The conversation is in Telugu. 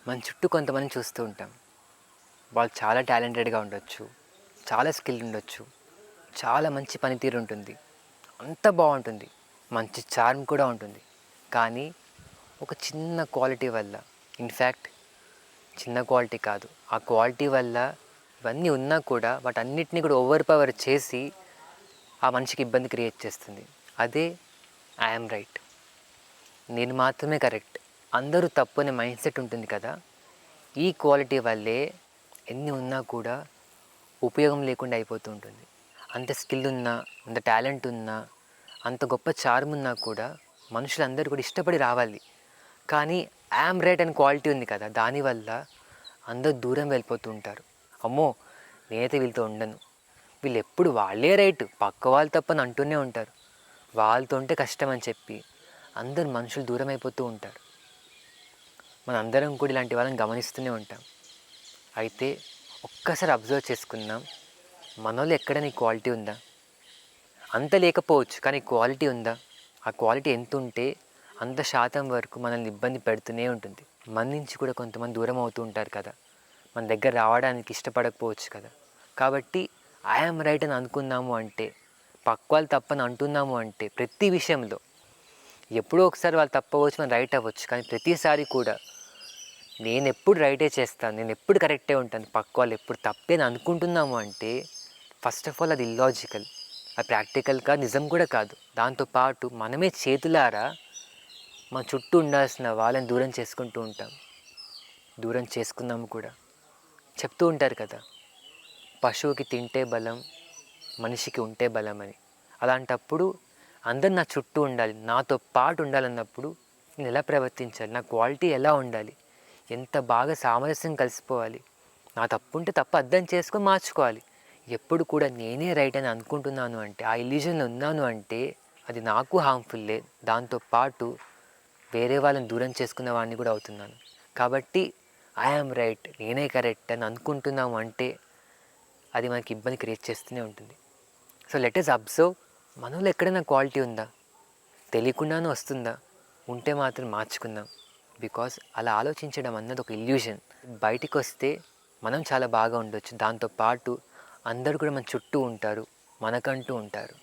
మన చుట్టూ కొంతమందిని చూస్తూ ఉంటాం. వాళ్ళు చాలా టాలెంటెడ్‌గా ఉండొచ్చు. చాలా స్కిల్ ఉండొచ్చు. చాలా మంచి పనితీరు ఉంటుంది. అంతా బావుంటుంది. మంచి చార్మ్ కూడా ఉంటుంది. కానీ ఒక చిన్న క్వాలిటీ వల్ల, ఇన్‌ఫ్యాక్ట్ చిన్న క్వాలిటీ కాదు, ఆ క్వాలిటీ వల్ల ఇవన్నీ ఉన్నా కూడా వాటన్నిటిని కూడా ఓవర్ పవర్ చేసి ఆ మనిషికి ఇబ్బంది క్రియేట్ చేస్తుంది. అదే ఐ యామ్ రైట్, నేను మాత్రమే కరెక్ట్, అందరూ తప్పు అనే మైండ్ సెట్ ఉంటుంది కదా. ఈ క్వాలిటీ వల్లే ఎన్ని ఉన్నా కూడా ఉపయోగం లేకుండా అయిపోతూ ఉంటుంది. అంత స్కిల్ ఉన్నా, అంత టాలెంట్ ఉన్నా, అంత గొప్ప చార్మ్ ఉన్నా కూడా మనుషులందరూ కూడా ఇష్టపడి రావాలి. కానీ ఐయామ్ రైట్ అనే క్వాలిటీ ఉంది కదా, దానివల్ల అందరూ దూరం వెళ్ళిపోతూ ఉంటారు. అమ్మో, నేనైతే వీళ్ళతో ఉండను, వీళ్ళు ఎప్పుడు వాళ్ళే రైట్, పక్క వాళ్ళు తప్పని అంటూనే ఉంటారు. వాళ్ళతో ఉంటే కష్టం అని చెప్పి అందరు మనుషులు దూరం అయిపోతూ ఉంటారు. మనందరం కూడా ఇలాంటి వాళ్ళని గమనిస్తూనే ఉంటాం. అయితే ఒక్కసారి అబ్జర్వ్ చేసుకుందాం, మనలో ఎక్కడైనా ఈ క్వాలిటీ ఉందా? అంత లేకపోవచ్చు, కానీ క్వాలిటీ ఉందా? ఆ క్వాలిటీ ఎంత ఉంటే అంత శాతం వరకు మనల్ని ఇబ్బంది పెడుతూనే ఉంటుంది. మన నుంచి కూడా కొంతమంది దూరం అవుతూ ఉంటారు కదా, మన దగ్గర రావడానికి ఇష్టపడకపోవచ్చు కదా. కాబట్టి ఐయామ్ రైట్ అని అనుకున్నాము అంటే, పక్క వాళ్ళు తప్పని అంటున్నాము అంటే, ప్రతి విషయంలో ఎప్పుడో ఒకసారి వాళ్ళు తప్పవచ్చు, మనం రైట్ అవ్వచ్చు, కానీ ప్రతిసారి కూడా నేను ఎప్పుడు రైటే చేస్తాను, నేను ఎప్పుడు కరెక్టే ఉంటాను, పక్క వాళ్ళు ఎప్పుడు తప్పే అని అనుకుంటున్నాము అంటే, ఫస్ట్ ఆఫ్ ఆల్ అది ఇల్లాజికల్, అది ప్రాక్టికల్ కాదు, నిజం కూడా కాదు. దాంతోపాటు మనమే చేతులారా మన చుట్టూ ఉండాల్సిన వాళ్ళని దూరం చేసుకుంటూ ఉంటాం. దూరం చేసుకున్నాము కూడా. చెప్తూ ఉంటారు కదా, పశువుకి తింటే బలం, మనిషికి ఉంటే బలం అని. అలాంటప్పుడు అందరు నా చుట్టూ ఉండాలి, నాతో పాటు ఉండాలన్నప్పుడు నేను ఎలా ప్రవర్తించాలి, నా క్వాలిటీ ఎలా ఉండాలి, ఎంత బాగా సామరస్యం కలిసిపోవాలి. నా తప్పు ఉంటే తప్పు అర్థం చేసుకొని మార్చుకోవాలి. ఎప్పుడు కూడా నేనే రైట్ అని అనుకుంటున్నాను అంటే, ఆ ఇల్యూజన్లో ఉన్నాను అంటే అది నాకు హార్మ్ఫుల్లే, దాంతోపాటు వేరే వాళ్ళని దూరం చేసుకున్న వాడిని కూడా అవుతున్నాను. కాబట్టి ఐఆమ్ రైట్, నేనే కరెక్ట్ అని అనుకుంటున్నాము అంటే అది మనకి ఇబ్బంది క్రియేట్ చేస్తూనే ఉంటుంది. సో లెట్ us అబ్జర్వ్, మనలో ఎక్కడైనా క్వాలిటీ ఉందా, తెలియకుండానే వస్తుందా, ఉంటే మాత్రం మార్చుకుందాం. బికాస్ అలా ఆలోచించడం అన్నది ఒక ఇల్యూషన్. బయటికి వస్తే మనం చాలా బాగా ఉండొచ్చు, దాంతోపాటు అందరూ కూడా మన చుట్టూ ఉంటారు, మనకంటూ ఉంటారు.